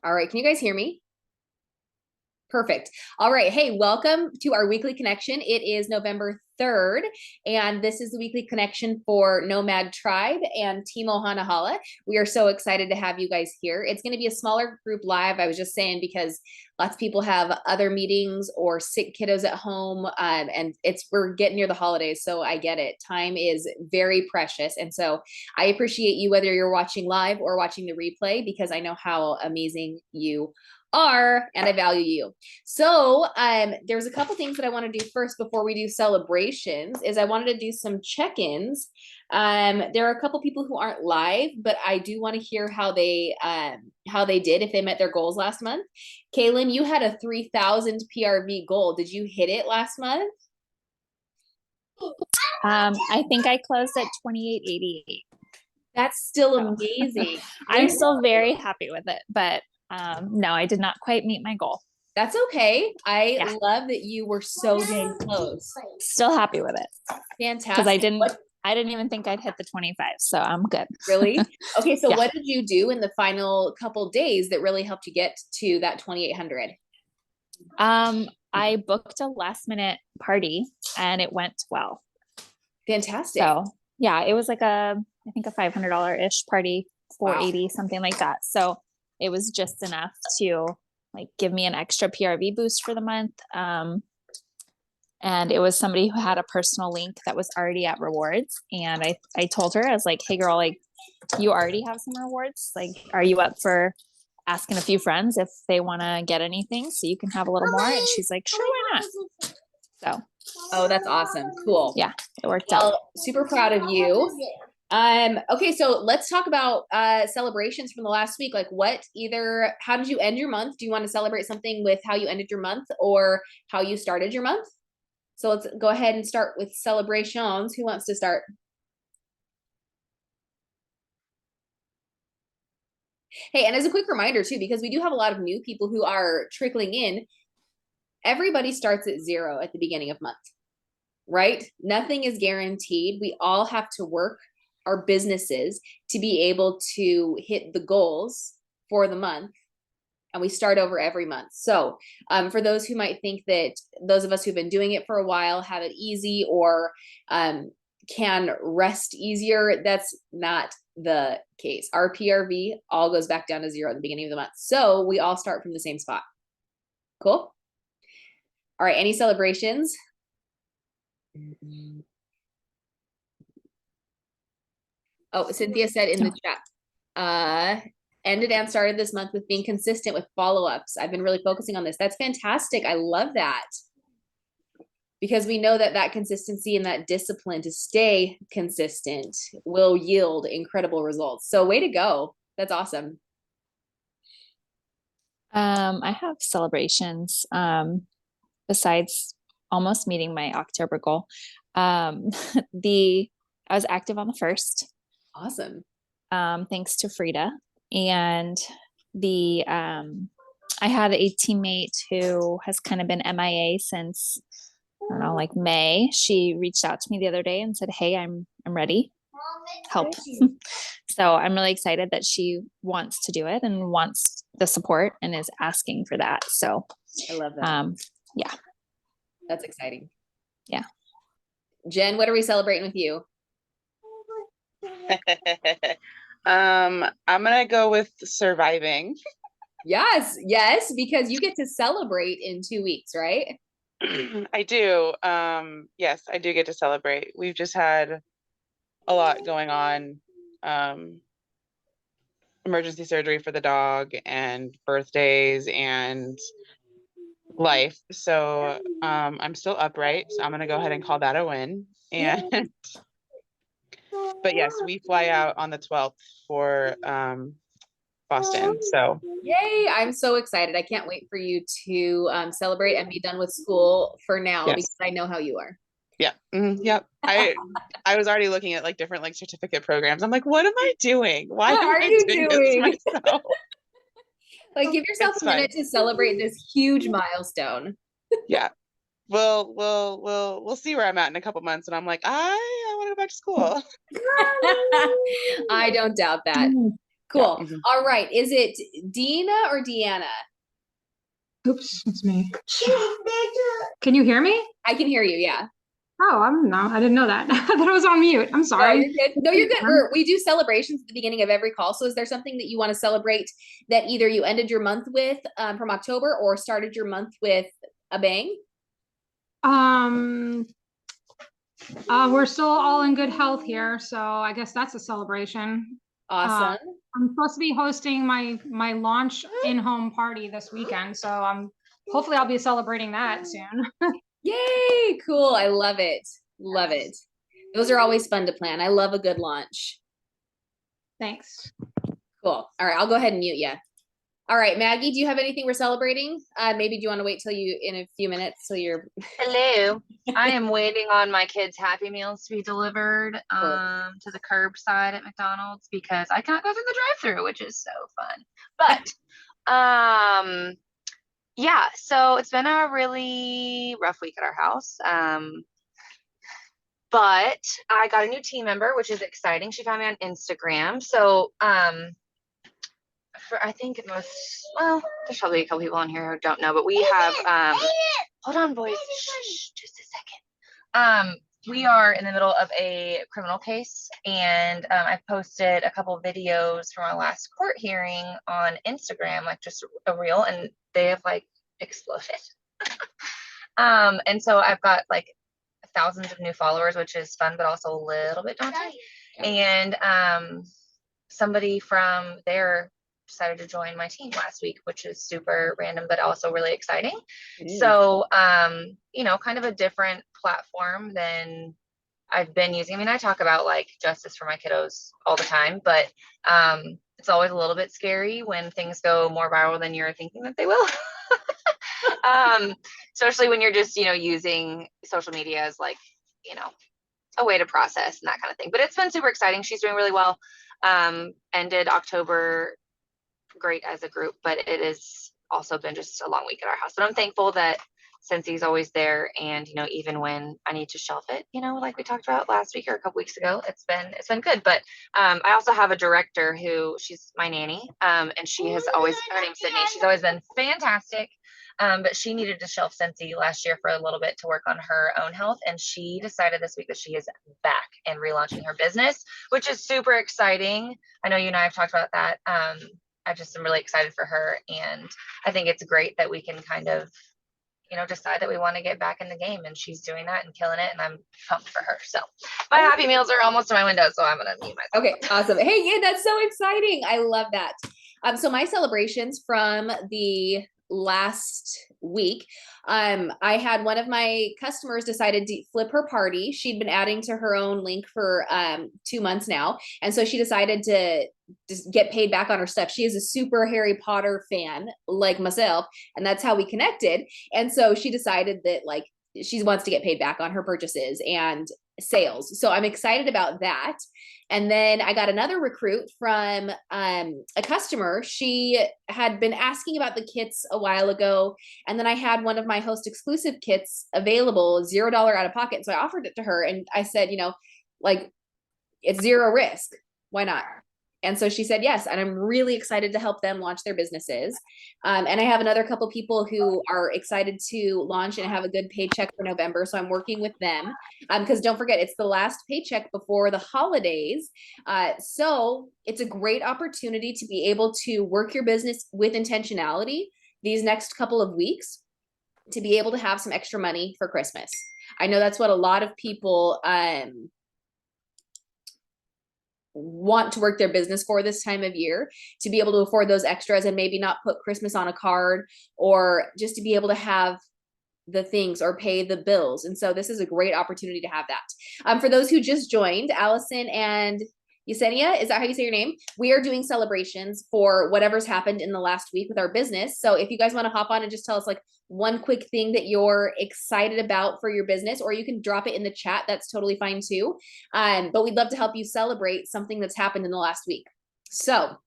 All right, can you guys hear me? Perfect. All right. Hey, welcome to our weekly connection. It is November 3rd, and this is the weekly connection for Nomad Tribe and Team Ohana Hala. We are so excited to have you guys here. It's going to be a smaller group live, I was just saying, because lots of people have other meetings or sick kiddos at home, and we're getting near the holidays, so I get it. Time is very precious, and so I appreciate you whether you're watching live or watching the replay, because I know how amazing you are and I value you. So there's a couple things that I want to do first before we do celebrations is I wanted to do some check-ins. There are a couple people who aren't live, but I do want to hear how they did, if they met their goals last month. Kaylin, you had a 3,000 PRV goal. Did you hit it last month? I think I closed at 2888. That's still amazing. I'm still very happy with it, but no, I did not quite meet my goal. That's okay. I love that you were so dang close. Still happy with it. Fantastic. Because I didn't even think I'd hit the 25, so I'm good. Really? Okay, so what did you do in the final couple days that really helped you get to that 2,800? I booked a last minute party and it went well. Fantastic. So yeah, it was like I think a $500-ish party, 480, something like that. So it was just enough to like give me an extra PRV boost for the month. And it was somebody who had a personal link that was already at rewards. And I told her, I was like, hey girl, like you already have some rewards. Like, are you up for asking a few friends if they want to get anything so you can have a little more? And she's like, sure, why not? So. Oh, that's awesome. Cool. Yeah, it worked out. Super proud of you. Okay, so let's talk about celebrations from the last week. Like how did you end your month? Do you want to celebrate something with how you ended your month or how you started your month? So let's go ahead and start with celebrations. Who wants to start? Hey, and as a quick reminder too, because we do have a lot of new people who are trickling in, everybody starts at 0 at the beginning of month, right? Nothing is guaranteed. We all have to work our businesses to be able to hit the goals for the month. And we start over every month. So for those who might think that those of us who've been doing it for a while have it easy or can rest easier, that's not the case. Our PRV all goes back down to 0 at the beginning of the month. So we all start from the same spot. Cool. All right, any celebrations? Oh, Cynthia said in the chat, ended and started this month with being consistent with follow-ups. I've been really focusing on this. That's fantastic. I love that. Because we know that consistency and that discipline to stay consistent will yield incredible results. So way to go. That's awesome. I have celebrations besides almost meeting my October goal. I was active on the 1st. Awesome. Thanks to Frida. And I had a teammate who has kind of been MIA since, I don't know, like May. She reached out to me the other day and said, hey, I'm ready. Help. So I'm really excited that she wants to do it and wants the support and is asking for that. So I love that. Yeah. That's exciting. Yeah. Jen, what are we celebrating with you? I'm gonna go with surviving. Yes, because you get to celebrate in 2 weeks, right? I do. Yes, I do get to celebrate. We've just had a lot going on. Emergency surgery for the dog and birthdays and life. So I'm still upright. So I'm gonna go ahead and call that a win. And but yes, we fly out on the 12th for Boston. So yay, I'm so excited. I can't wait for you to celebrate and be done with school for now, because I know how you are. Yeah. Yep. I was already looking at like different like certificate programs. I'm like, what am I doing? Why what am are I you doing doing? this myself? Like, give yourself a minute to celebrate this huge milestone. Yeah. We'll see where I'm at in a couple months, and I'm like, I want to go back to school. I don't doubt that. Cool. mhm. All right. Is it Dina or Deanna? Oops, it's me. Can you hear me? I can hear you. Yeah. Oh, I didn't know that. I thought I was on mute. I'm No, sorry. you're good. No, you're good. We do celebrations at the beginning of every call. So is there something that you want to celebrate that either you ended your month with from October or started your month with a bang? We're still all in good health here, so I guess that's a celebration. Awesome. I'm supposed to be hosting my launch in-home party this weekend, so hopefully I'll be celebrating that soon. Yay. Cool. I love it. Love it. Those are always fun to plan. I love a good launch. Thanks. Cool. All right. I'll go ahead and mute you. All right, Maggie, do you have anything we're celebrating? Maybe do you want to wait till in a few minutes till you're Hello. I am waiting on my kids' Happy Meals to be delivered to the curbside at McDonald's because I cannot go through the drive-through, which is so fun. But yeah, so it's been a really rough week at our house. But I got a new team member, which is exciting. She found me on Instagram. So I think there's probably a couple people on here who don't know, but we have hold on, boys. Shh, just a second. We are in the middle of a criminal case, and I posted a couple of videos from our last court hearing on Instagram, like just a reel, and they have like exploded. And so I've got like thousands of new followers, which is fun, but also a little bit daunting. And somebody from there decided to join my team last week, which is super random, but also really exciting. So, kind of a different platform than I've been using. I mean, I talk about like justice for my kiddos all the time, but it's always a little bit scary when things go more viral than you're thinking that they will. Especially when you're just, using social media as like, a way to process and that kind of thing. But it's been super exciting. She's doing really well. Ended October great as a group, but it has also been just a long week at our house. But I'm thankful that Cincy's always there, and even when I need to shelf it, like we talked about last week or a couple weeks ago, it's been good. But I also have a director who she's my nanny, and she has always, her name's Sydney. She's always been fantastic. But she needed to shelf Cincy last year for a little bit to work on her own health. And she decided this week that she is back and relaunching her business, which is super exciting. I know you and I have talked about that. I just am really excited for her. And I think it's great that we can kind of, decide that we want to get back in the game, and she's doing that and killing it. And I'm pumped for her. So my Happy Meals are almost to my window, so I'm going to mute myself. Okay, awesome. Hey, yeah, that's so exciting. I love that. So my celebrations from the last week, I had one of my customers decided to flip her party. She'd been adding to her own link for 2 months now, and so she decided to just get paid back on her stuff. She is a super Harry Potter fan like myself, and that's how we connected. And so she decided that like she wants to get paid back on her purchases and sales. So I'm excited about that. And then I got another recruit from a customer. She had been asking about the kits a while ago. And then I had one of my host exclusive kits available, $0 out of pocket. So I offered it to her, and I said, like, it's zero risk. Why not? And so she said yes, and I'm really excited to help them launch their businesses. And I have another couple people who are excited to launch and have a good paycheck for November. So I'm working with them because don't forget, it's the last paycheck before the holidays. So it's a great opportunity to be able to work your business with intentionality these next couple of weeks to be able to have some extra money for Christmas. I know that's what a lot of people want to work their business for this time of year, to be able to afford those extras and maybe not put Christmas on a card, or just to be able to have the things or pay the bills. And so this is a great opportunity to have that. For those who just joined, Allison and Yesenia, is that how you say your name? We are doing celebrations for whatever's happened in the last week with our business. So if you guys want to hop on and just tell us like one quick thing that you're excited about for your business, or you can drop it in the chat, that's totally fine too. But we'd love to help you celebrate something that's happened in the last week. So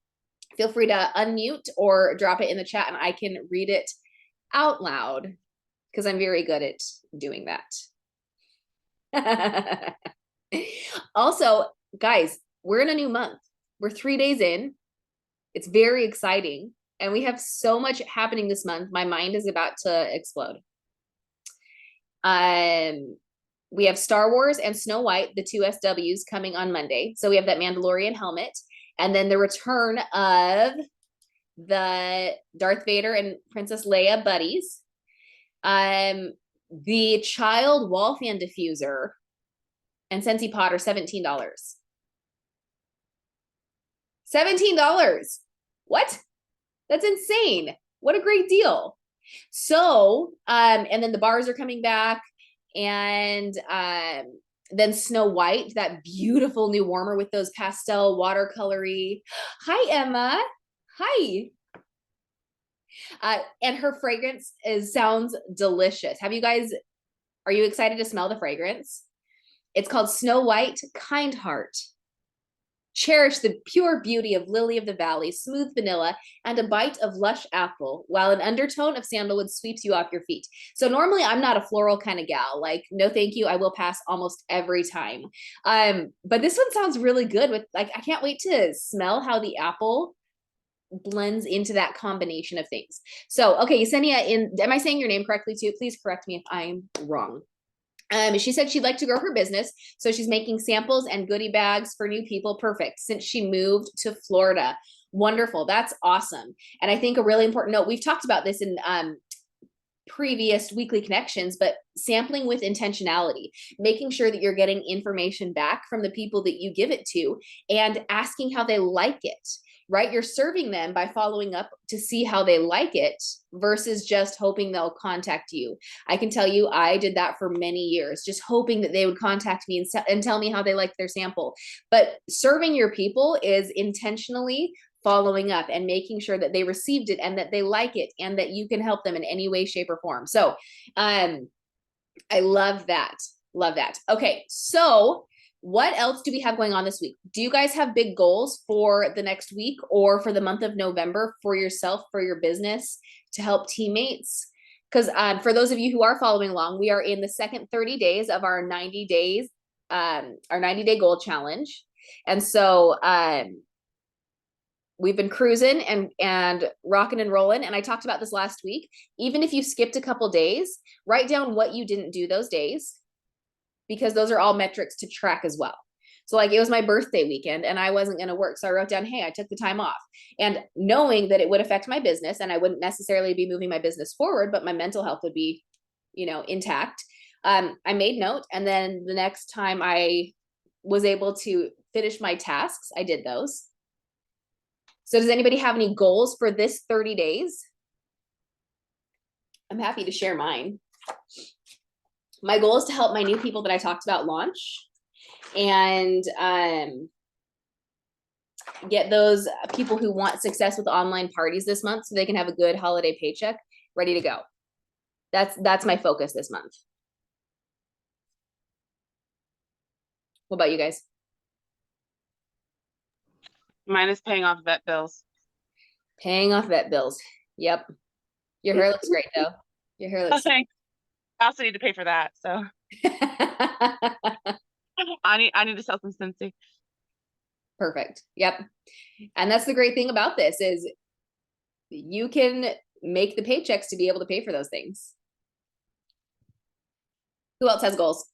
feel free to unmute or drop it in the chat, and I can read it out loud because I'm very good at doing that. Also, guys, we're in a new month. We're 3 days in. It's very exciting. And we have so much happening this month. My mind is about to explode. We have Star Wars and Snow White, the two SWs, coming on Monday. So we have that Mandalorian helmet, and then the return of the Darth Vader and Princess Leia buddies. The child wall fan diffuser and Scentsy Pot are $17. $17. What? That's insane. What a great deal. So, and then the bars are coming back, and then Snow White, that beautiful new warmer with those pastel watercolory. Hi, Emma. Hi. And her fragrance sounds delicious. Are you excited to smell the fragrance? It's called Snow White Kind Heart. Cherish the pure beauty of lily of the valley, smooth vanilla, and a bite of lush apple, while an undertone of sandalwood sweeps you off your feet. So normally I'm not a floral kind of gal. Like, no, thank you. I will pass almost every time. But this one sounds really good with, like, I can't wait to smell how the apple blends into that combination of things. So, okay, Yesenia, am I saying your name correctly too? Please correct me if I'm wrong. She said she'd like to grow her business, so she's making samples and goodie bags for new people. Perfect. Since she moved to Florida. Wonderful. That's awesome. And I think a really important note, we've talked about this in previous weekly connections, but sampling with intentionality, making sure that you're getting information back from the people that you give it to and asking how they like it. Right? You're serving them by following up to see how they like it versus just hoping they'll contact you. I can tell you, I did that for many years, just hoping that they would contact me and tell me how they liked their sample. But serving your people is intentionally following up and making sure that they received it and that they like it and that you can help them in any way, shape, or form. So I love that. Love that. Okay. So what else do we have going on this week? Do you guys have big goals for the next week or for the month of November for yourself, for your business, to help teammates? Because for those of you who are following along, we are in the second 30 days of our 90 days, our 90-day goal challenge. And so we've been cruising and rocking and rolling. And I talked about this last week. Even if you skipped a couple days, write down what you didn't do those days, because those are all metrics to track as well. So like, it was my birthday weekend and I wasn't going to work. So I wrote down, hey, I took the time off, and knowing that it would affect my business and I wouldn't necessarily be moving my business forward, but my mental health would be, intact. I made note. And then the next time I was able to finish my tasks, I did those. So does anybody have any goals for this 30 days? I'm happy to share mine. My goal is to help my new people that I talked about launch and get those people who want success with online parties this month so they can have a good holiday paycheck ready to go. That's my focus this month. What about you guys? Mine is paying off vet bills. Paying off vet bills. Yep. Your hair looks great though. Your hair Oh, looks thanks. I also need to pay for that, so I need to sell some Scentsy. Perfect. Yep. And that's the great thing about this is you can make the paychecks to be able to pay for those things. Who else has goals?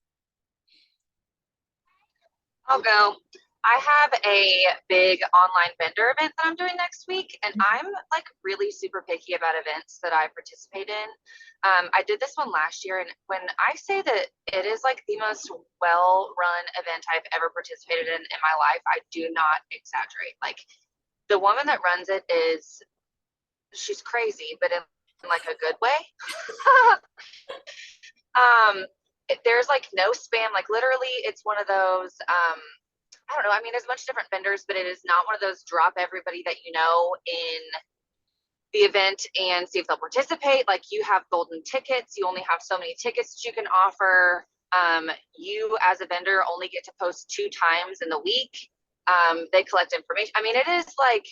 I'll go. I have a big online vendor event that I'm doing next week, and I'm like really super picky about events that I participate in. I did this one last year, and when I say that it is like the most well-run event I've ever participated in my life, I do not exaggerate. Like, the woman that runs it she's crazy, but in like a good way. There's like no spam, like literally it's one of those, I don't know. I mean, there's a bunch of different vendors, but it is not one of those drop everybody that you know in the event and see if they'll participate. Like, you have golden tickets. You only have so many tickets that you can offer. You as a vendor only get to post 2 times in the week. They collect information. I mean, it is like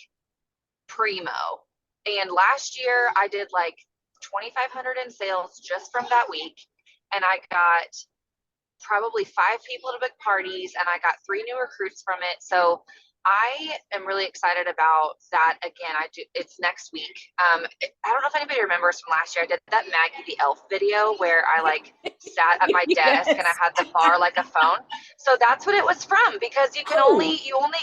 primo. And last year I did like 2,500 in sales just from that week. And I got probably 5 people to book parties, and I got 3 new recruits from it. So I am really excited about that. Again, it's next week. I don't know if anybody remembers from last year, I did that Maggie the Elf video where I like sat at my desk and I Yes. had the bar like a phone. So that's what it was from, because you only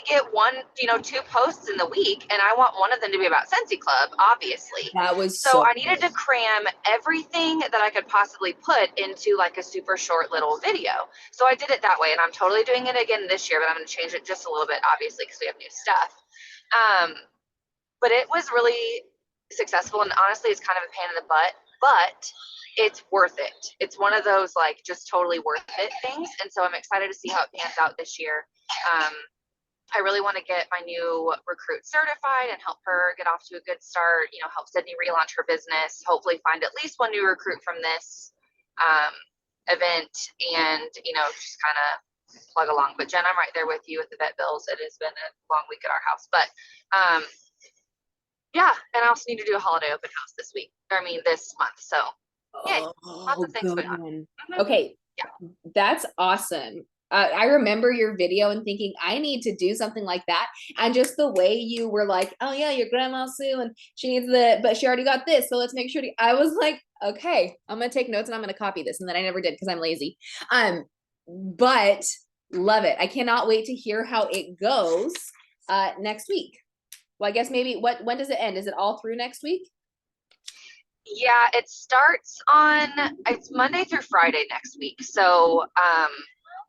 get one, 2 posts in the week, and I want one of them to be about Scentsy Club, obviously. That was So so I needed to cram everything that I could possibly put into like a super short little video. So I did it that way, and I'm totally doing it again this year, but I'm going to change it just a little bit, obviously, because we have new stuff. But it was really successful, and honestly, it's kind of a pain in the butt, but it's worth it. It's one of those like just totally worth it things, and so I'm excited to see how it pans out this year. I really want to get my new recruit certified and help her get off to a good start, help Sydney relaunch her business, hopefully find at least one new recruit from this event, and, just kind of plug along. But Jen, I'm right there with you with the vet bills. It has been a long week at our house, but yeah, and I also need to do a holiday open house this month. So yay, lots of things going on. good. Okay. Yeah. That's awesome. I remember your video and thinking I need to do something like that. And just the way you were like, oh yeah, your grandma Sue, and she needs but she already got this. So let's make sure I was like, okay, I'm going to take notes and I'm going to copy this. And then I never did because I'm lazy. But love it. I cannot wait to hear how it goes next week. Well, I guess maybe when does it end? Is it all through next week? Yeah, it's Monday through Friday next week. So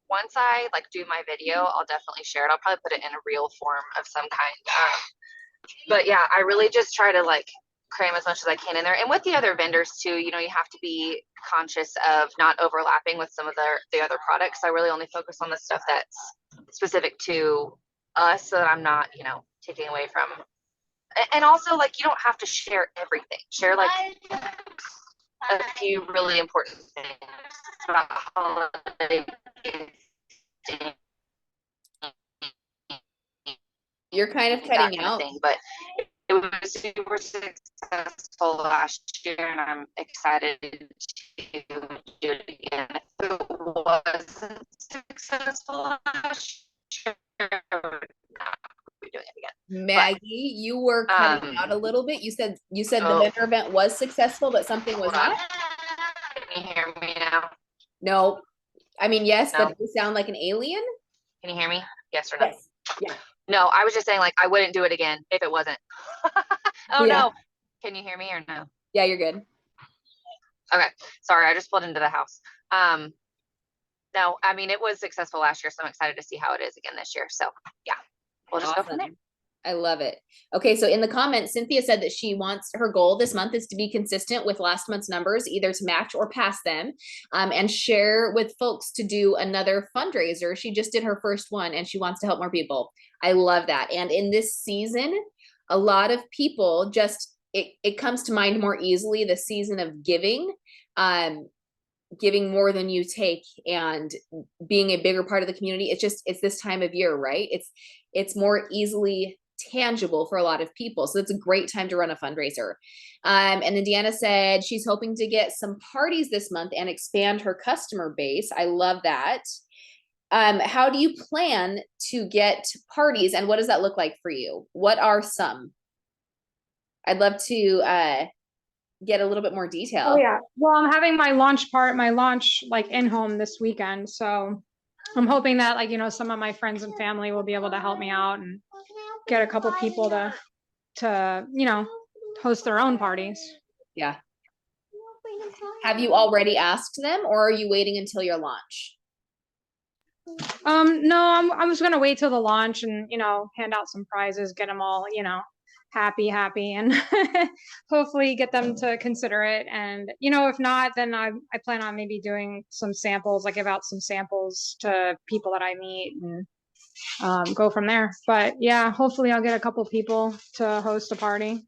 once I like do my video, I'll definitely share it. I'll probably put it in a reel form of some kind. But yeah, I really just try to like cram as much as I can in there. And with the other vendors too, you have to be conscious of not overlapping with some of the other products. I really only focus on the stuff that's specific to us, so that I'm not, taking away from. And also, like, you don't have to share everything. Share like a few really important things about holiday gifting. You're kind of that cutting kind of out. thing, but it was super successful last year, and I'm excited to do it again. If it wasn't successful last year, we're doing it again. Maggie, you were cutting out a little bit. You said the vendor event was successful, but something was not. Can you hear me now? No, I mean yes, No. but you sound like an alien. Can you hear me? Yes or no? Yes. Yeah. No, I was just saying, like, I wouldn't do it again if it wasn't. Oh Yeah. no. Can you hear me or no? Yeah, you're good. Okay. Sorry, I just pulled into the house. No, I mean, it was successful last year, so I'm excited to see how it is again this year. So yeah, we'll just go from there. Awesome. I love it. Okay, so in the comments, Cynthia said that her goal this month is to be consistent with last month's numbers, either to match or pass them, and share with folks to do another fundraiser. She just did her first one and she wants to help more people. I love that. And in this season, a lot of people it comes to mind more easily, the season of giving, giving more than you take and being a bigger part of the community. It's this time of year, right? It's more easily tangible for a lot of people. So it's a great time to run a fundraiser. And then Deanna said she's hoping to get some parties this month and expand her customer base. I love that. How do you plan to get parties, and what does that look like for you? What are some? I'd love to get a little bit more detail. Oh yeah. Well, I'm having my launch like in home this weekend. So I'm hoping that like, some of my friends and family will be able to help me out and get a couple people to host their own parties. Yeah. Have you already asked them, or are you waiting until your launch? No, I'm just gonna wait till the launch and hand out some prizes, get them all happy, and hopefully get them to consider it. And if not, then I plan on maybe doing some samples, like give out some samples to people that I meet and go from there. But yeah, hopefully I'll get a couple people to host a party,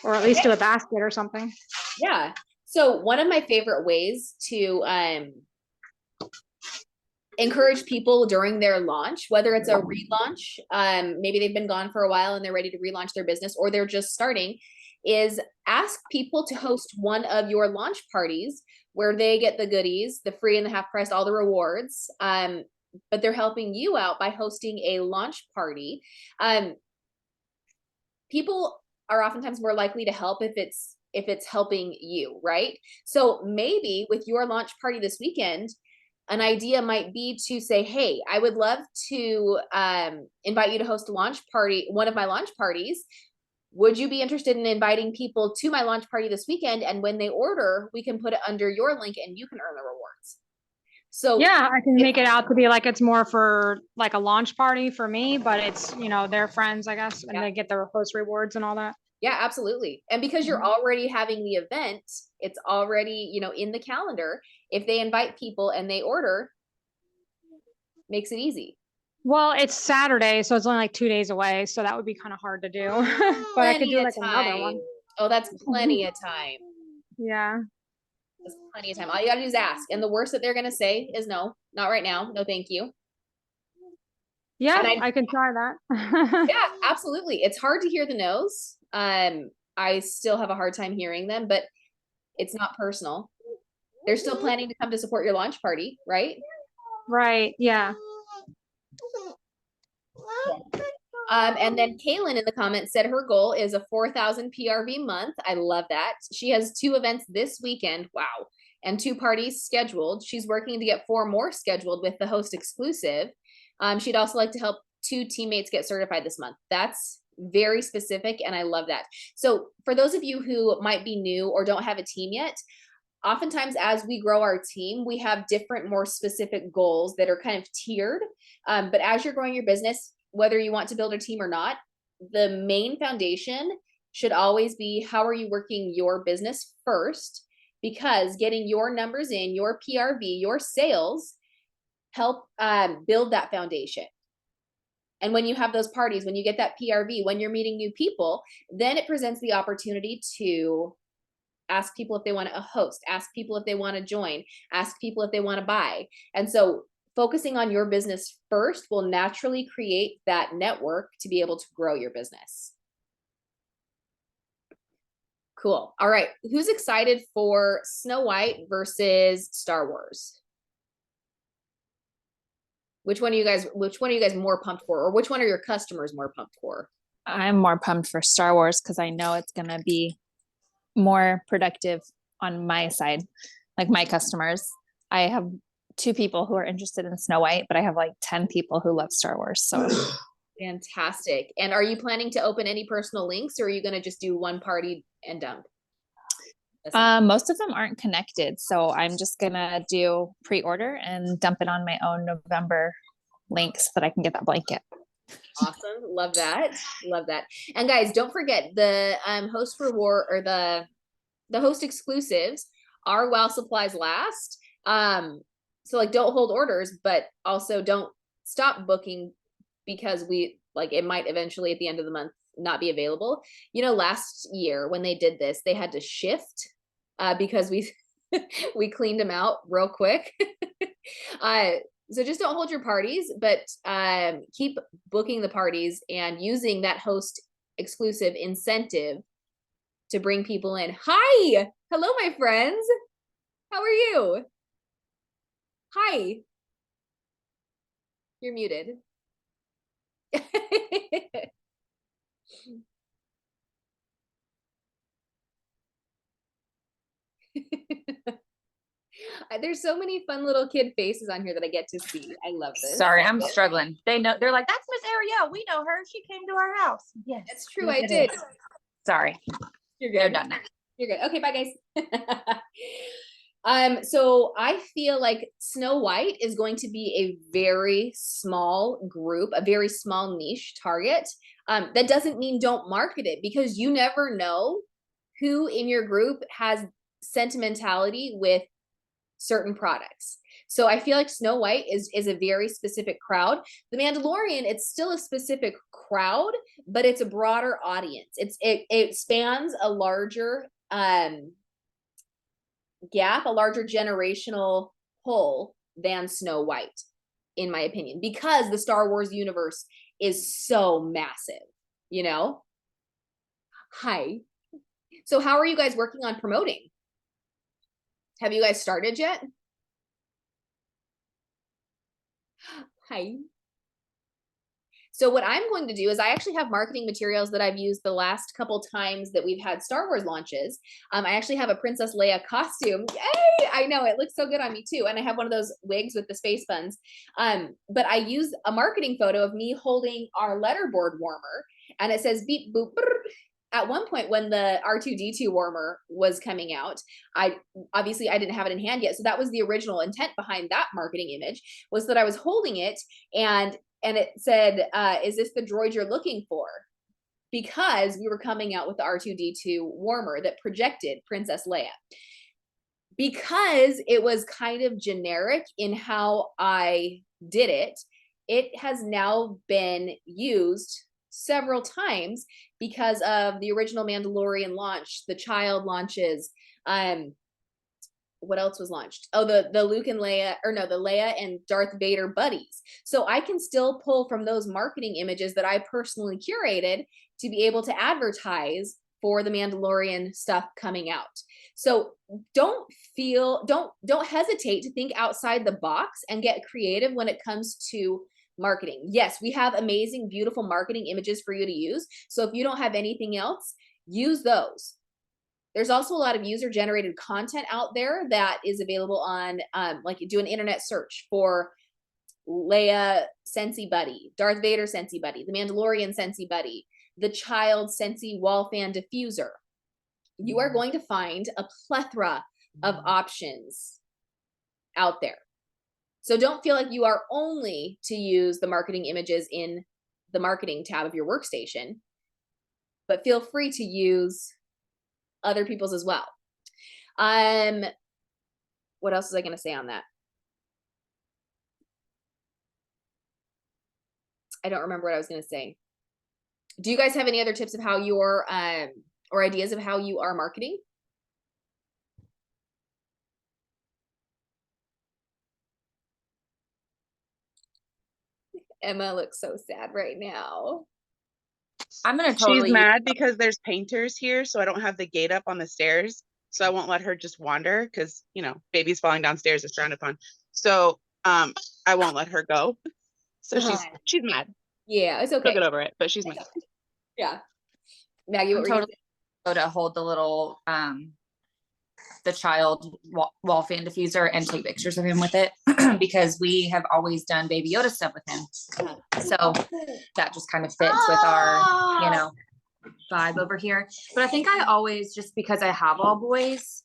or at least do a basket or something. Yeah. So one of my favorite ways to encourage people during their launch, whether it's a relaunch, maybe they've been gone for a while and they're ready to relaunch their business, or they're just starting, is ask people to host one of your launch parties where they get the goodies, the free and the half price, all the rewards. but they're helping you out by hosting a launch party. People are oftentimes more likely to help if it's helping you, right? So maybe with your launch party this weekend, an idea might be to say, hey, I would love to invite you to host a launch party, one of my launch parties. Would you be interested in inviting people to my launch party this weekend? And when they order, we can put it under your link and you can earn the rewards. So Yeah, I can make it out to be like it's more for like a launch party for me, but it's, you know, their friends, I guess, and Yeah. they get the host rewards and all that. yeah, absolutely. And because you're already having the event, it's already, you know, in the calendar. If they invite people and they order, makes it easy. Well, it's Saturday, so it's only like 2 days away, so that would be kind of hard to do. But I could Plenty do of like another one. time. Oh, that's plenty of time. Yeah. That's plenty of time. All you gotta do is ask. And the worst that they're gonna say is no, not right now. No, thank you. Yeah, And I can try that. Yeah, absolutely. It's hard to hear the no's. I still have a hard time hearing them, but it's not personal. They're still planning to come to support your launch party, right? Right. Yeah. And then Kaylin in the comments said her goal is a 4,000 PRV month. I love that. She has 2 events this weekend. Wow. And 2 parties scheduled. She's working to get 4 more scheduled with the host exclusive. She'd also like to help 2 teammates get certified this month. That's very specific, and I love that. So for those of you who might be new or don't have a team yet, oftentimes as we grow our team, we have different, more specific goals that are kind of tiered. But as you're growing your business, whether you want to build a team or not, the main foundation should always be, how are you working your business first? Because getting your numbers in, your PRV, your sales help build that foundation. And when you have those parties, when you get that PRV, when you're meeting new people, then it presents the opportunity to ask people if they want to host, ask people if they want to join, ask people if they want to buy. And so focusing on your business first will naturally create that network to be able to grow your business. Cool. All right. Who's excited for Snow White versus Star Wars? Which one are you guys more pumped for? Or which one are your customers more pumped for? I'm more pumped for Star Wars because I know it's going to be more productive on my side, like my customers. I have 2 people who are interested in Snow White, but I have like 10 people who love Star Wars. So fantastic. And are you planning to open any personal links, or are you going to just do one party and dump? Most of them aren't connected, so I'm just gonna do pre-order and dump it on my own November link so that I can get that blanket. Awesome. Love that. Love that. And guys, don't forget the host reward, or the host exclusives are while supplies last. So like, don't hold orders, but also don't stop booking, because it might eventually at the end of the month not be available. You know, last year when they did this, they had to shift because we cleaned them out real quick. So just don't hold your parties, but keep booking the parties and using that host exclusive incentive to bring people in. Hi, hello, my friends. How are you? Hi. You're muted. There's so many fun little kid faces on here that I get to see. I love this. Sorry, I'm struggling. They know, they're like, that's Miss Ariel. We know her. She came to our house. Yes. That's true. yes, I it did. is. Sorry. You're They're good. done now. You're good. Okay, bye guys. So I feel like Snow White is going to be a very small group, a very small niche target. That doesn't mean don't market it, because you never know who in your group has sentimentality with certain products. So I feel like Snow White is a very specific crowd. The Mandalorian, it's still a specific crowd, but it's a broader audience. It spans a larger gap, a larger generational pull than Snow White, in my opinion, because the Star Wars universe is so massive, you know? Hi. So how are you guys working on promoting? Have you guys started yet? Hi. So what I'm going to do is I actually have marketing materials that I've used the last couple times that we've had Star Wars launches. I actually have a Princess Leia costume. Yay! I know it looks so good on me too. And I have one of those wigs with the space buns. But I use a marketing photo of me holding our letterboard warmer, and it says beep boop. Brr. At one point when the R2D2 warmer was coming out, I didn't have it in hand yet. So that was the original intent behind that marketing image, was that I was holding it and it said, is this the droid you're looking for? Because we were coming out with the R2D2 warmer that projected Princess Leia. Because it was kind of generic in how I did it, it has now been used several times because of the original Mandalorian launch, the child launches. What else was launched? Oh, the Luke and Leia, or no, the Leia and Darth Vader buddies. So I can still pull from those marketing images that I personally curated to be able to advertise for the Mandalorian stuff coming out. So don't hesitate to think outside the box and get creative when it comes to marketing. Yes, we have amazing, beautiful marketing images for you to use. So if you don't have anything else, use those. There's also a lot of user generated content out there that is available on, like do an internet search for Leia Sensi Buddy, Darth Vader Sensi Buddy, the Mandalorian Sensi Buddy, the child Sensi wall fan diffuser. You are going to find a plethora of options out there. So don't feel like you are only to use the marketing images in the marketing tab of your workstation, but feel free to use other people's as well. What else was I going to say on that? I don't remember what I was going to say. Do you guys have any other tips of how you're, or ideas of how you are marketing? Emma looks so sad right now. I'm gonna totally. She's mad because there's painters here, so I don't have the gate up on the stairs. So I won't let her just wander because, you know, babies falling downstairs is frowned upon. So I won't let her go. So she's mad. Yeah, it's She'll okay. get over it, but she's mad. Yeah. Maggie, what were you totally go to hold the little the child wall fan diffuser and take pictures of him with it because we have always done Baby Yoda stuff with him. So that just kind of fits with our, you know, vibe over here. But I think I always, just because I have all boys,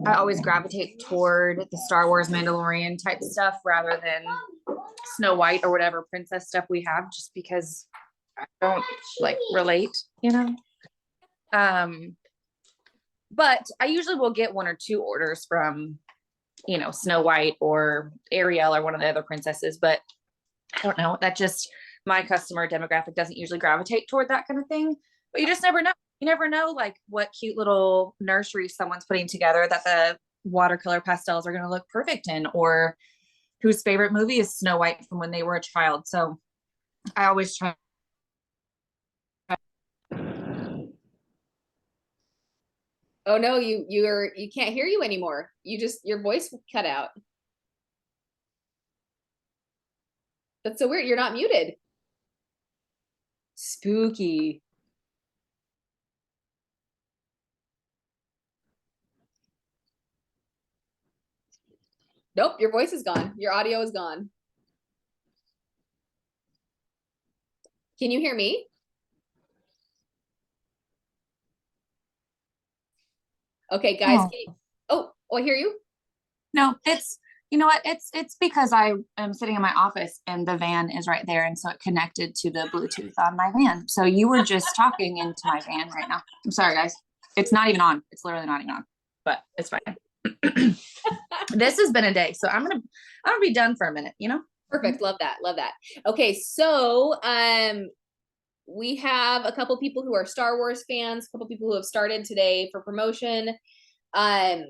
I always gravitate toward the Star Wars Mandalorian type stuff rather than Snow White or whatever princess stuff we have, just because I don't like relate, you know? But I usually will get 1 or 2 orders from, you know, Snow White or Ariel or one of the other princesses, but I don't know, that just, my customer demographic doesn't usually gravitate toward that kind of thing. But you just never know. You never know like what cute little nursery someone's putting together that the watercolor pastels are going to look perfect in, or whose favorite movie is Snow White from when they were a child. So I always try. Oh no, you can't hear you anymore. Your voice cut out. That's so weird. You're not muted. Spooky. Nope, your voice is gone. Your audio is gone. Can you hear me? Okay, guys. I hear you. No, it's, you know what, it's because I am sitting in my office and the van is right there, and so it connected to the Bluetooth on my van. So you were just talking into my van right now. I'm sorry, guys. It's not even on. It's literally not even on, but it's fine. This has been a day, so I'm gonna be done for a minute, you know? Perfect. Love that. Love that. Okay, so we have a couple people who are Star Wars fans, a couple people who have started today for promotion. I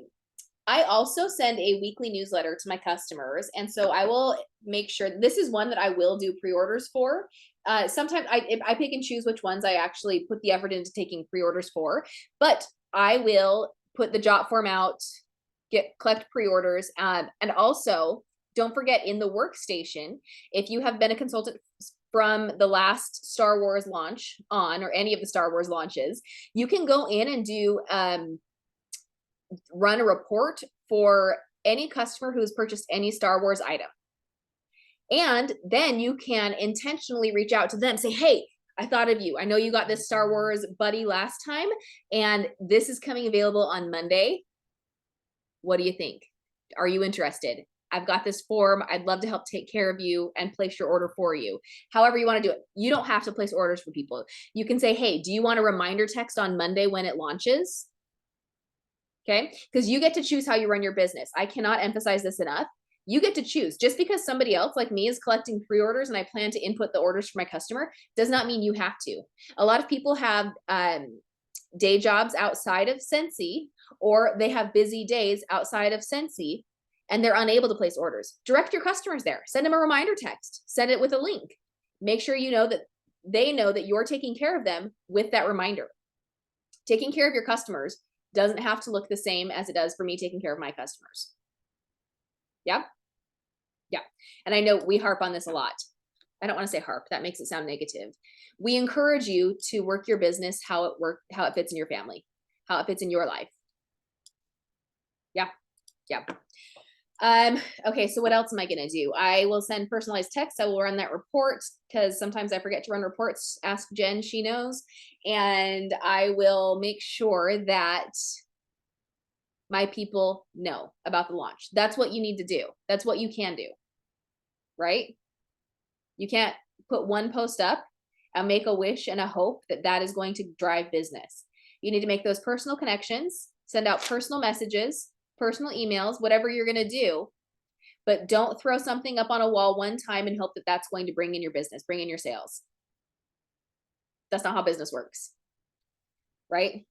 also send a weekly newsletter to my customers, and so I will make sure, this is one that I will do pre-orders for. Sometimes I pick and choose which ones I actually put the effort into taking pre-orders for, but I will put the Jot form out, collect pre-orders, and also don't forget, in the workstation, if you have been a consultant from the last Star Wars launch on, or any of the Star Wars launches, you can go in and do run a report for any customer who's purchased any Star Wars item. And then you can intentionally reach out to them, say, hey, I thought of you. I know you got this Star Wars buddy last time, and this is coming available on Monday. What do you think? Are you interested? I've got this form. I'd love to help take care of you and place your order for you. However you want to do it. You don't have to place orders for people. You can say, hey, do you want a reminder text on Monday when it launches? Okay, because you get to choose how you run your business. I cannot emphasize this enough. You get to choose. Just because somebody else like me is collecting pre-orders and I plan to input the orders for my customer does not mean you have to. A lot of people have day jobs outside of Scentsy, or they have busy days outside of Scentsy, and they're unable to place orders. Direct your customers there. Send them a reminder text. Send it with a link. Make sure you know that they know that you're taking care of them with that reminder. Taking care of your customers doesn't have to look the same as it does for me taking care of my customers. Yeah. Yeah. And I know we harp on this a lot. I don't want to say harp. That makes it sound negative. We encourage you to work your business how it fits in your family, how it fits in your life. Yeah. Yeah. Okay, so what else am I gonna do? I will send personalized texts. I will run that report because sometimes I forget to run reports. Ask Jen, she knows. And I will make sure that my people know about the launch. That's what you need to do. That's what you can do, right? You can't put one post up and make a wish and a hope that that is going to drive business. You need to make those personal connections, send out personal messages, personal emails, whatever you're going to do, but don't throw something up on a wall one time and hope that that's going to bring in your business, bring in your sales. That's not how business works, right?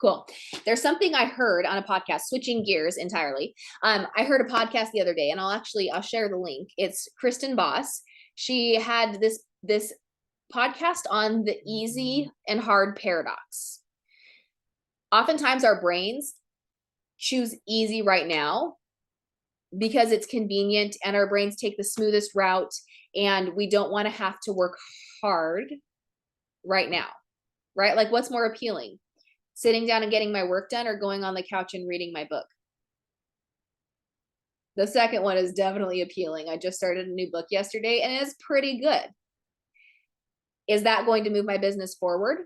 Cool. There's something I heard on a podcast, switching gears entirely. I heard a podcast the other day, and I'll share the link. It's Kristen Boss. She had this podcast on the easy and hard paradox. Oftentimes our brains choose easy right now because it's convenient, and our brains take the smoothest route, and we don't want to have to work hard right now, right? Like, what's more appealing? Sitting down and getting my work done, or going on the couch and reading my book? The second one is definitely appealing. I just started a new book yesterday and it's pretty good. Is that going to move my business forward?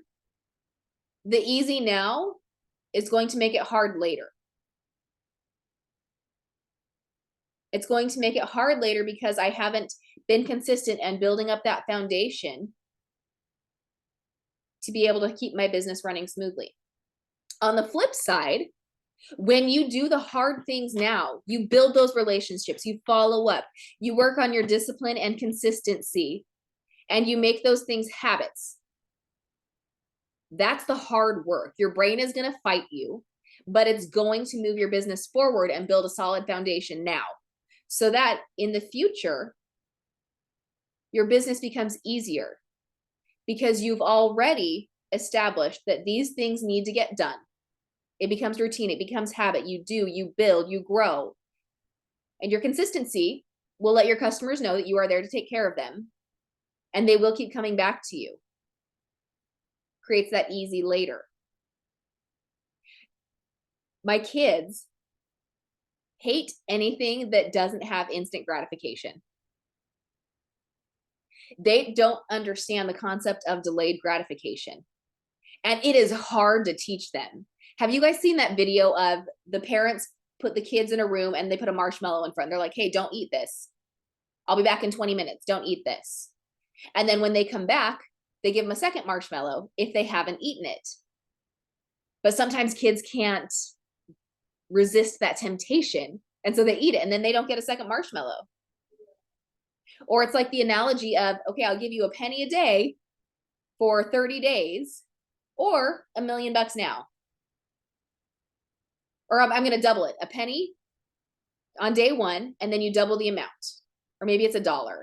The easy now is going to make it hard later. It's going to make it hard later because I haven't been consistent and building up that foundation to be able to keep my business running smoothly. On the flip side, when you do the hard things now, you build those relationships, you follow up, you work on your discipline and consistency, and you make those things habits. That's the hard work. Your brain is going to fight you, but it's going to move your business forward and build a solid foundation now, so that in the future, your business becomes easier because you've already established that these things need to get done. It becomes routine, it becomes habit. You do, you build, you grow. And your consistency will let your customers know that you are there to take care of them, and they will keep coming back to you. Creates that easy later. My kids hate anything that doesn't have instant gratification. They don't understand the concept of delayed gratification. And it is hard to teach them. Have you guys seen that video of the parents put the kids in a room and they put a marshmallow in front? They're like, hey, don't eat this. I'll be back in 20 minutes. Don't eat this. And then when they come back, they give them a second marshmallow if they haven't eaten it. But sometimes kids can't resist that temptation, and so they eat it, and then they don't get a second marshmallow. Or it's like the analogy of, okay, I'll give you a penny a day for 30 days, or $1 million now. Or I'm going to double it, a penny on day one, and then you double the amount. Or maybe it's $1.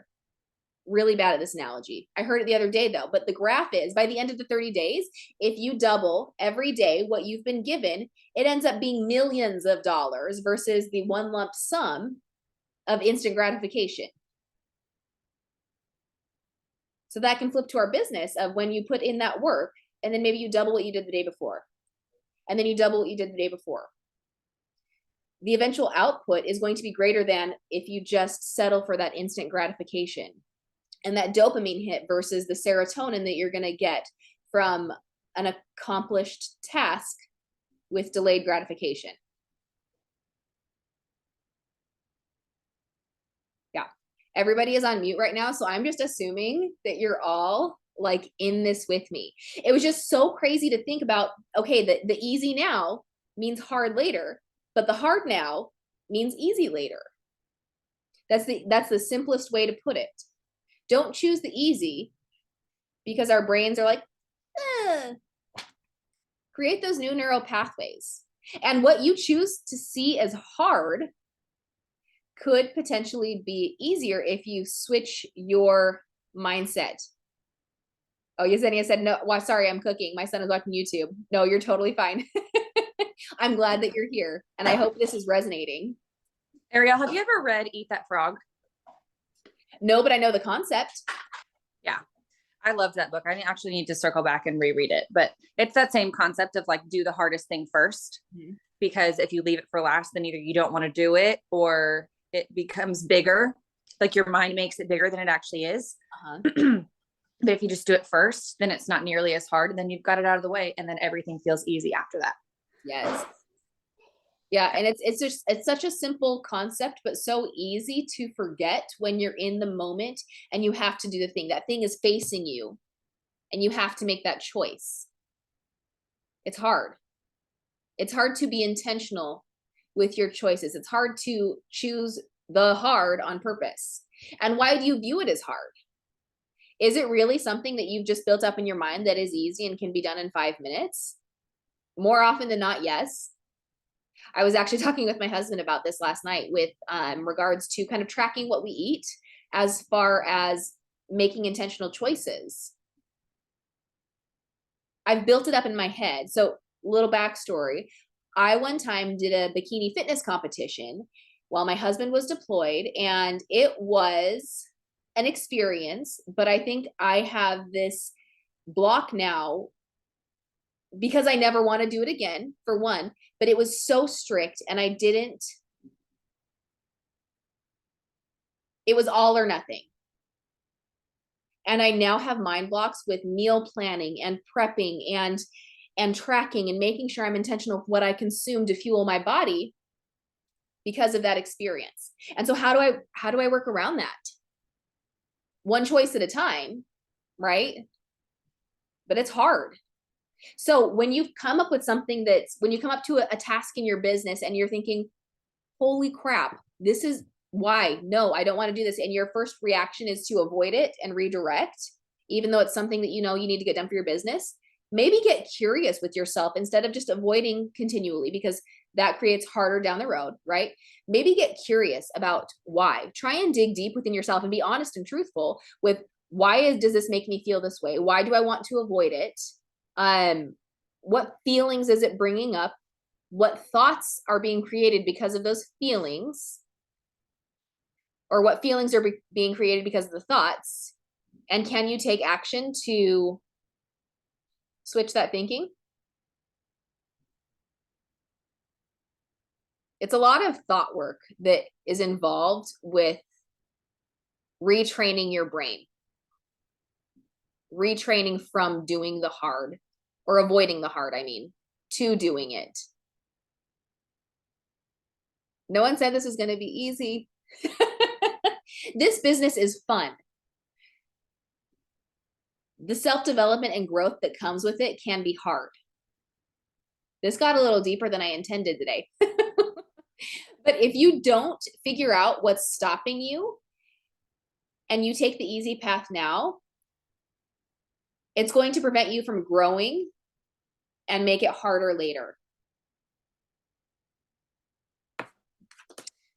Really bad at this analogy. I heard it the other day though, but the graph is by the end of the 30 days, if you double every day what you've been given, it ends up being millions of dollars versus the one lump sum of instant gratification. So that can flip to our business of when you put in that work and then maybe you double what you did the day before. And then you double what you did the day before. The eventual output is going to be greater than if you just settle for that instant gratification and that dopamine hit versus the serotonin that you're going to get from an accomplished task with delayed gratification. Yeah, everybody is on mute right now, so I'm just assuming that you're all like in this with me. It was just so crazy to think about, okay, the easy now means hard later, but the hard now means easy later. That's the simplest way to put it. Don't choose the easy because our brains are like, create those new neural pathways. And what you choose to see as hard could potentially be easier if you switch your mindset. Oh, Yesenia said, no, well, sorry, I'm cooking. My son is watching YouTube. No, you're totally fine. I'm glad that you're here. And I hope this is resonating. Ariel, have you ever read Eat That Frog? No, but I know the concept. Yeah. I loved that book. I actually need to circle back and reread it, but it's that same concept of like, do the hardest thing first, because if you leave it for last, then either you don't want to do it or it becomes bigger. Like your mind makes it bigger than it actually is. But if you just do it first, then it's not nearly as hard. And then you've got it out of the way and then everything feels easy after that. Yes. Yeah. And it's such a simple concept, but so easy to forget when you're in the moment and you have to do the thing. That thing is facing you and you have to make that choice. It's hard. It's hard to be intentional with your choices. It's hard to choose the hard on purpose. And why do you view it as hard? Is it really something that you've just built up in your mind that is easy and can be done in 5 minutes? More often than not, yes. I was actually talking with my husband about this last night with regards to kind of tracking what we eat as far as making intentional choices. I've built it up in my head. So little backstory. I one time did a bikini fitness competition while my husband was deployed, and it was an experience, but I think I have this block now because I never want to do it again, for one, but it was so strict and it was all or nothing. And I now have mind blocks with meal planning and prepping and tracking and making sure I'm intentional with what I consume to fuel my body because of that experience. And so how do I work around that? One choice at a time, right? But it's hard. So when you come up with something when you come up to a task in your business and you're thinking, holy crap, this is why, no, I don't want to do this. And your first reaction is to avoid it and redirect, even though it's something that you know you need to get done for your business. Maybe get curious with yourself instead of just avoiding continually, because that creates harder down the road, right? Maybe get curious about why. Try and dig deep within yourself and be honest and truthful with does this make me feel this way? Why do I want to avoid it? What feelings is it bringing up? What thoughts are being created because of those feelings? Or what feelings are being created because of the thoughts? And can you take action to switch that thinking? It's a lot of thought work that is involved with retraining your brain. Retraining from doing the hard, or avoiding the hard, I mean, to doing it. No one said this is going to be easy. This business is fun. The self-development and growth that comes with it can be hard. This got a little deeper than I intended today. But if you don't figure out what's stopping you and you take the easy path now, it's going to prevent you from growing and make it harder later.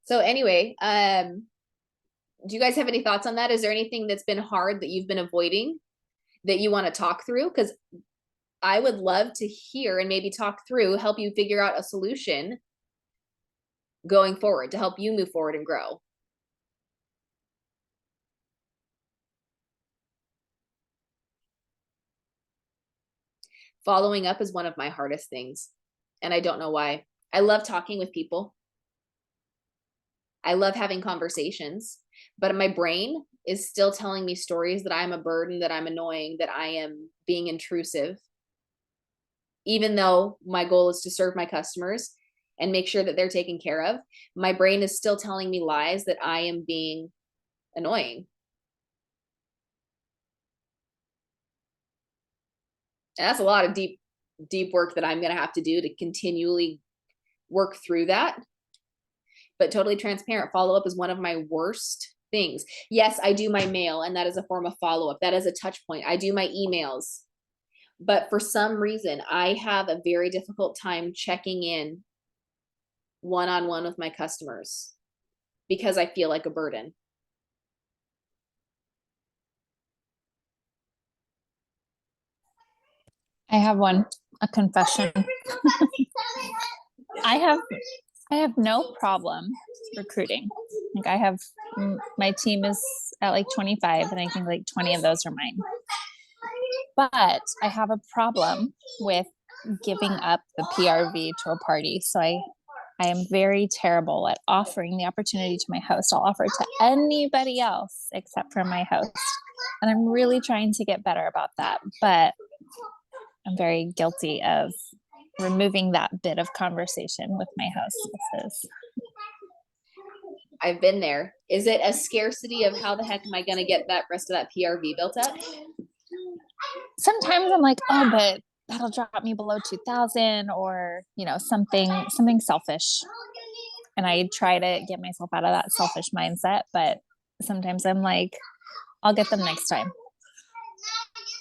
So anyway, do you guys have any thoughts on that? Is there anything that's been hard that you've been avoiding that you want to talk through? Because I would love to hear and maybe talk through, help you figure out a solution going forward to help you move forward and grow. Following up is one of my hardest things, and I don't know why. I love talking with people. I love having conversations, but my brain is still telling me stories that I'm a burden, that I'm annoying, that I am being intrusive. Even though my goal is to serve my customers and make sure that they're taken care of, my brain is still telling me lies that I am being annoying. And that's a lot of deep work that I'm going to have to do to continually work through that. But totally transparent, follow-up is one of my worst things. Yes, I do my mail, and that is a form of follow-up. That is a touch point. I do my emails. But for some reason, I have a very difficult time checking in one-on-one with my customers because I feel like a burden. I have a confession. I have no problem recruiting. Like I have, my team is at like 25, and I think like 20 of those are mine. But I have a problem with giving up the PRV to a party. So I am very terrible at offering the opportunity to my host. I'll offer it to anybody else except for my host. And I'm really trying to get better about that. But I'm very guilty of removing that bit of conversation with my hostesses. I've been there. Is it a scarcity of how the heck am I going to get that rest of that PRV built up? Sometimes I'm like, oh, but that'll drop me below 2,000, or, you know, something selfish. And I try to get myself out of that selfish mindset, but sometimes I'm like, I'll get them next time.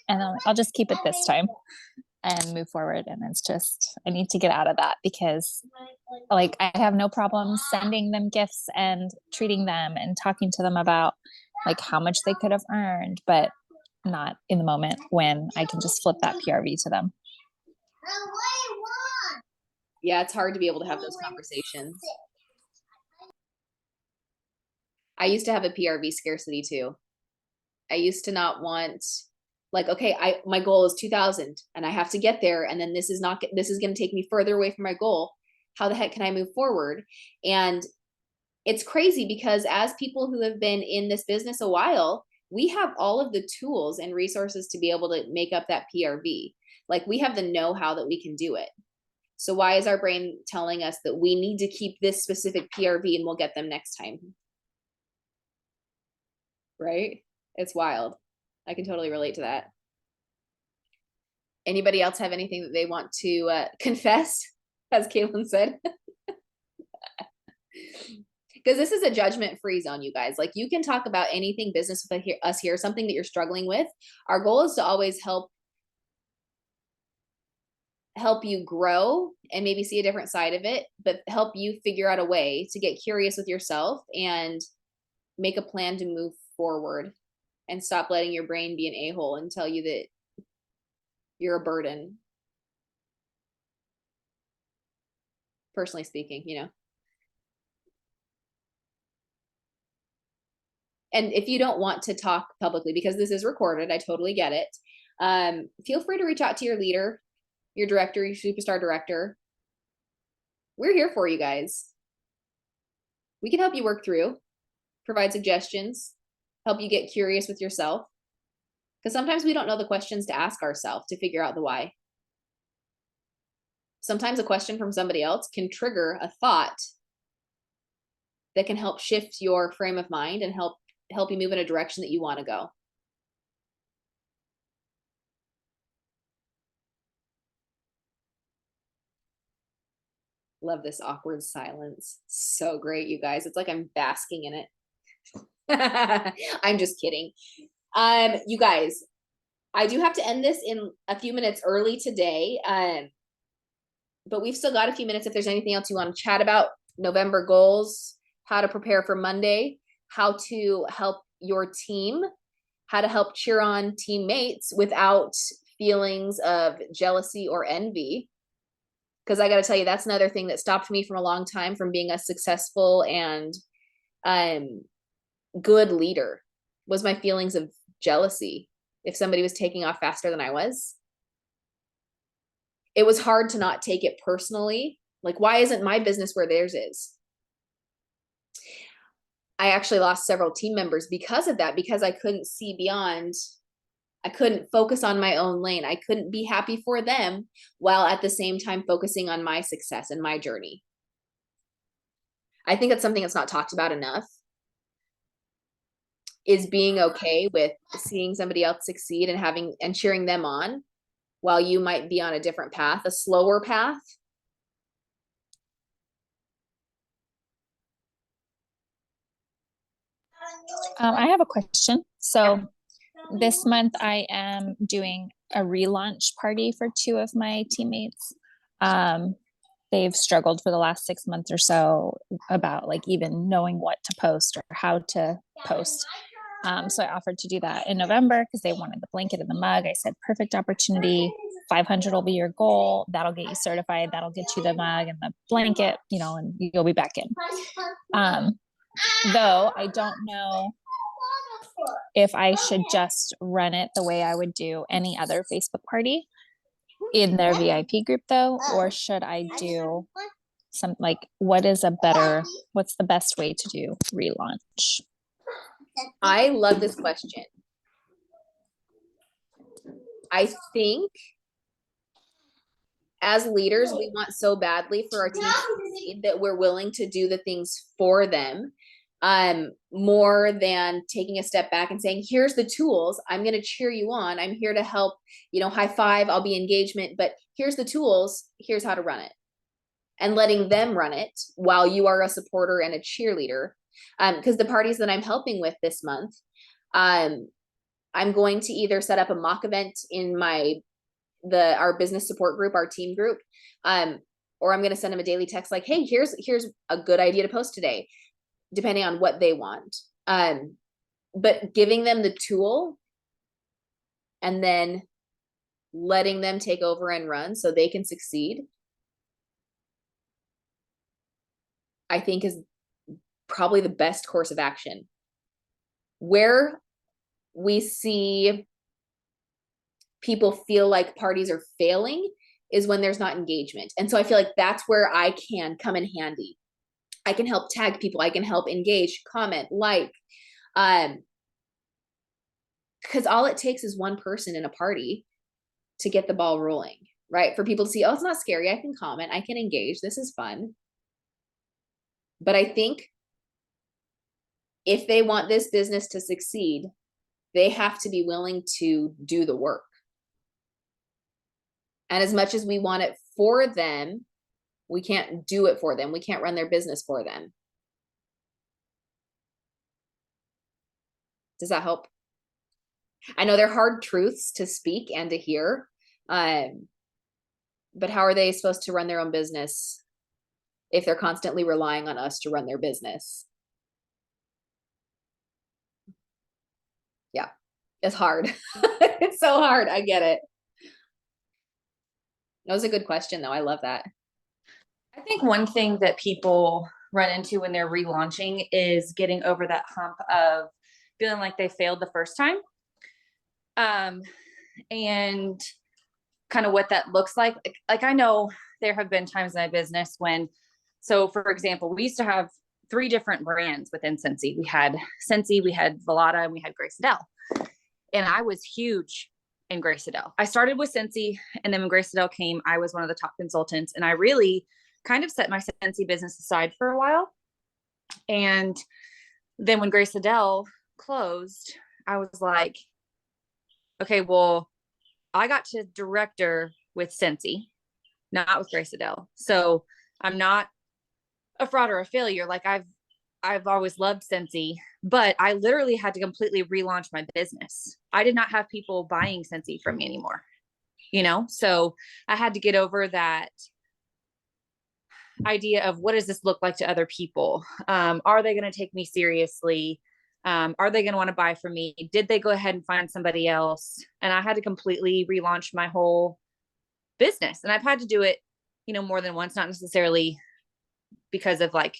And I'll just keep it this time and move forward. And it's just, I need to get out of that, because like I have no problem sending them gifts and treating them and talking to them about like how much they could have earned, but not in the moment when I can just flip that PRV to them. Yeah, it's hard to be able to have those conversations. I used to have a PRV scarcity too. I used to not want, like, okay, my goal is 2,000 and I have to get there. And then this is going to take me further away from my goal. How the heck can I move forward? And it's crazy because as people who have been in this business a while, we have all of the tools and resources to be able to make up that PRV. Like we have the know-how that we can do it. So why is our brain telling us that we need to keep this specific PRV and we'll get them next time? Right? It's wild. I can totally relate to that. Anybody else have anything that they want to confess, as Caitlin said? Because this is a judgment-free zone, you guys. Like you can talk about anything business with us here, something that you're struggling with. Our goal is to always help you grow and maybe see a different side of it, but help you figure out a way to get curious with yourself and make a plan to move forward and stop letting your brain be an a-hole and tell you that you're a burden. Personally speaking, you know. And if you don't want to talk publicly, because this is recorded, I totally get it. Feel free to reach out to your leader, your director, your superstar director. We're here for you guys. We can help you work through, provide suggestions, help you get curious with yourself. Because sometimes we don't know the questions to ask ourselves to figure out the why. Sometimes a question from somebody else can trigger a thought that can help shift your frame of mind and help you move in a direction that you want to go. Love this awkward silence. So great, you guys. It's like I'm basking in it. I'm just kidding. You guys, I do have to end this in a few minutes early today. But we've still got a few minutes if there's anything else you want to chat about. November goals, how to prepare for Monday, how to help your team, how to help cheer on teammates without feelings of jealousy or envy. Because I got to tell you, that's another thing that stopped me from a long time from being a successful and good leader, was my feelings of jealousy if somebody was taking off faster than I was. it was hard to not take it personally. Like, why isn't my business where theirs is? I actually lost several team members because of that, because I couldn't see beyond. I couldn't focus on my own lane. I couldn't be happy for them while at the same time focusing on my success and my journey. I think that's something that's not talked about enough, is being okay with seeing somebody else succeed and having and cheering them on while you might be on a different path, a slower path. I have a question. So this month I am doing a relaunch party for 2 of my teammates. They've struggled for the last 6 months or so about like even knowing what to post or how to post. So I offered to do that in November because they wanted the blanket and the mug. I said, perfect opportunity. 500 will be your goal. That'll get you certified. That'll get you the mug and the blanket, you know, and you'll be back in. Though I don't know if I should just run it the way I would do any other Facebook party in their VIP group though, or should I do some like, what's the best way to do relaunch? I love this question. I think as leaders, we want so badly for our team to succeed that we're willing to do the things for them, more than taking a step back and saying, here's the tools, I'm going to cheer you on, I'm here to help, you know, high five, I'll be engagement, but here's the tools, here's how to run it, and letting them run it while you are a supporter and a cheerleader. Because the parties that I'm helping with this month, I'm going to either set up a mock event in our business support group, our team group, or I'm going to send them a daily text like, hey, here's a good idea to post today, depending on what they want. But giving them the tool and then letting them take over and run so they can succeed, I think is probably the best course of action. Where we see people feel like parties are failing is when there's not engagement. And so I feel like that's where I can come in handy. I can help tag people. I can help engage, comment, like, because all it takes is one person in a party to get the ball rolling, right? For people to see, oh, it's not scary. I can comment, I can engage. This is fun. But I think if they want this business to succeed, they have to be willing to do the work. And as much as we want it for them, we can't do it for them. We can't run their business for them. Does that help? I know they're hard truths to speak and to hear, but how are they supposed to run their own business if they're constantly relying on us to run their business? Yeah, it's hard. It's so hard. I get it. That was a good question though. I love that. I think one thing that people run into when they're relaunching is getting over that hump of feeling like they failed the first time. And kind of what that looks like. Like I know there have been times in my business when, so for example, we used to have 3 different brands within Scentsy. We had Scentsy, we had Velada, and we had Grace Adele. And I was huge in Grace Adele. I started with Scentsy, and then when Grace Adele came, I was one of the top consultants, and I really kind of set my Scentsy business aside for a while. And then when Grace Adele closed, I was like, okay, well, I got to director with Scentsy, not with Grace Adele. So I'm not a fraud or a failure. Like I've always loved Scentsy, but I literally had to completely relaunch my business. I did not have people buying Scentsy from me anymore, you know? So I had to get over that idea of what does this look like to other people? Are they going to take me seriously? Are they going to want to buy from me? Did they go ahead and find somebody else? And I had to completely relaunch my whole business. And I've had to do it, you know, more than once, not necessarily because of like,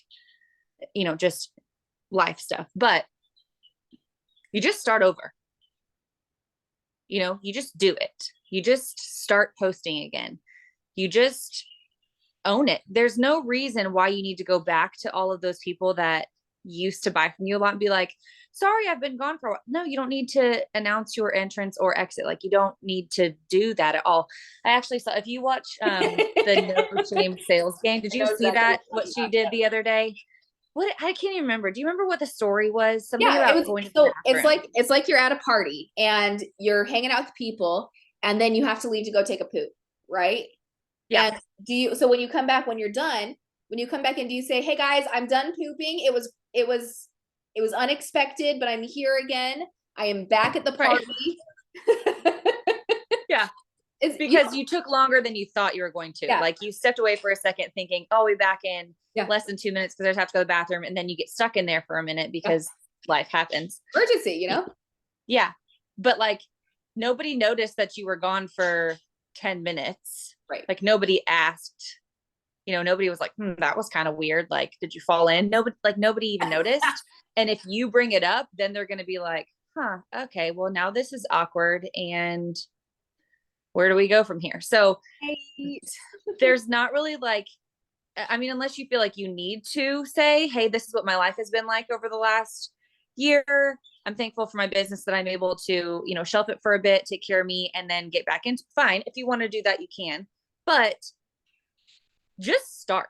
you know, just life stuff, but you just start over. You know, you just do it. You just start posting again. You just own it. There's no reason why you need to go back to all of those people that used to buy from you a lot and be like, sorry, I've been gone for a while. No, you don't need to announce your entrance or exit. Like, you don't need to do that at all. I actually saw, if you watch the No Shame Sales Game, did I you know see exactly that? what What you're she did the other day? What, I can't even remember. Do you remember what the story was? Something Yeah, it about was, going to so the bathroom. it's like you're at a party and you're hanging out with people and then you have to leave to go take a poop, right? Yeah. And so when you come back, when you're done, when you come back in, do you say, hey guys, I'm done pooping. It was unexpected, but I'm here again. I am back at the Right. party. Yeah. It's Because you took longer than you thought you were going to. Yeah. Like, you stepped away for a second thinking, oh, we'll be back in Yeah. less than 2 minutes because I just have to go to the bathroom. And then you get stuck in there for a minute because life happens. emergency, you know? Yeah. But like, nobody noticed that you were gone for 10 minutes. Right. Like, nobody asked, nobody was like, that was kind of weird. Like, did you fall in? Nobody even noticed. And if you bring it up, then they're going to be like, huh, okay, well, now this is awkward. And where do we go from here? So there's not really like, I mean, unless you feel like you need to say, hey, this is what my life has been like over the last year. I'm thankful for my business that I'm able to, shelf it for a bit, take care of me, and then get back into. Fine. If you want to do that, you can, but just start.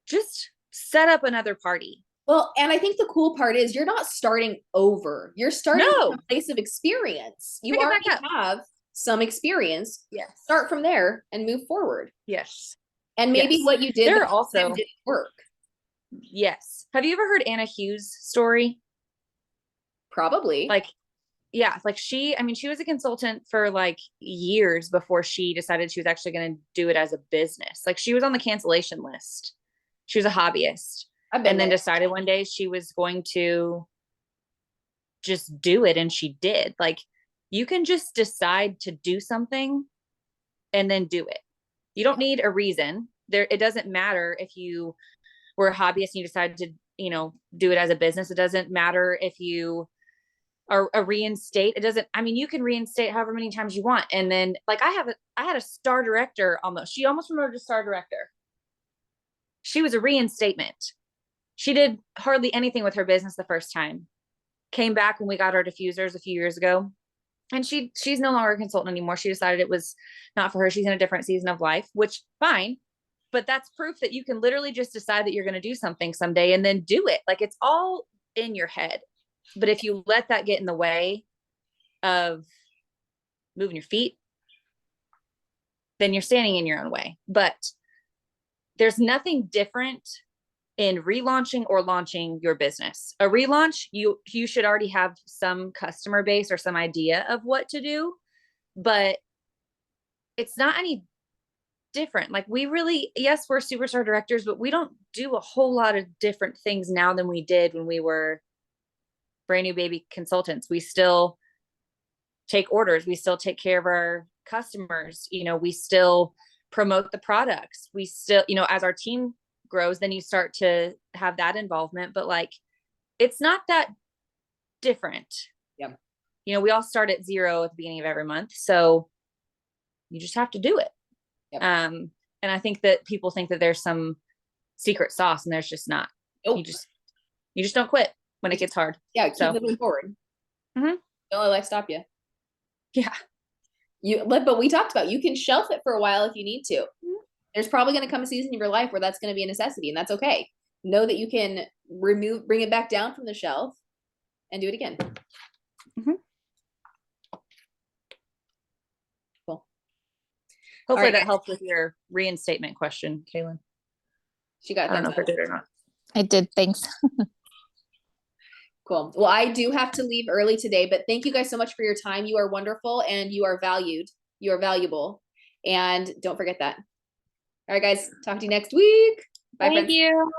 Just set up another party. Well, and I think the cool part is you're not starting over. You're starting No. from a place of experience. You Pick it already back up. have some experience. Yes. Start from there and move forward. Yes. And maybe Yes. what you did There the are also- time didn't work. Yes. Have you ever heard Anna Hughes' story? Probably. Like, yeah, like she was a consultant for like years before she decided she was actually going to do it as a business. Like, she was on the cancellation list. She was a hobbyist. I've been And then there. decided one day she was going to just do it, and she did. Like, you can just decide to do something and then do it. You don't need a reason. It doesn't matter if you were a hobbyist and you decided to, do it as a business. It doesn't matter if you are a reinstate. You can reinstate however many times you want. And then, like, I had a star director she almost promoted to star director. She was a reinstatement. She did hardly anything with her business the first time. Came back when we got our diffusers a few years ago. And she's no longer a consultant anymore. She decided it was not for her. She's in a different season of life, which fine. But that's proof that you can literally just decide that you're going to do something someday and then do it. Like, it's all in your head. But if you let that get in the way of moving your feet, then you're standing in your own way. But there's nothing different in relaunching or launching your business. A relaunch, you should already have some customer base or some idea of what to do, but it's not any different. Like, yes, we're superstar directors, but we don't do a whole lot of different things now than we did when we were brand new baby consultants. We still take orders. We still take care of our customers. We still promote the products. We still, as our team grows, then you start to have that involvement, but like, it's not that different. Yeah. We all start at 0 at the beginning of every month. So you just have to do it. Yep. And I think that people think that there's some secret sauce, and there's just not. Nope. You just don't quit when it gets hard. Yeah, keep moving forward. Mhm. Don't let life stop you. Yeah. But we talked about, you can shelf it for a while if you need to. There's probably going to come a season of your life where that's going to be a necessity, and that's okay. Know that you can bring it back down from the shelf and do it again. Mhm. Cool. Hopefully right, that guys. helped with your reinstatement question, Kaylin. She got I don't know that. if it did or not. I did. Thanks. Cool. Well, I do have to leave early today, but thank you guys so much for your time. You are wonderful and you are valued. You are valuable. And don't forget that. All right, guys. Talk to you next week. Bye, friends. Thank you.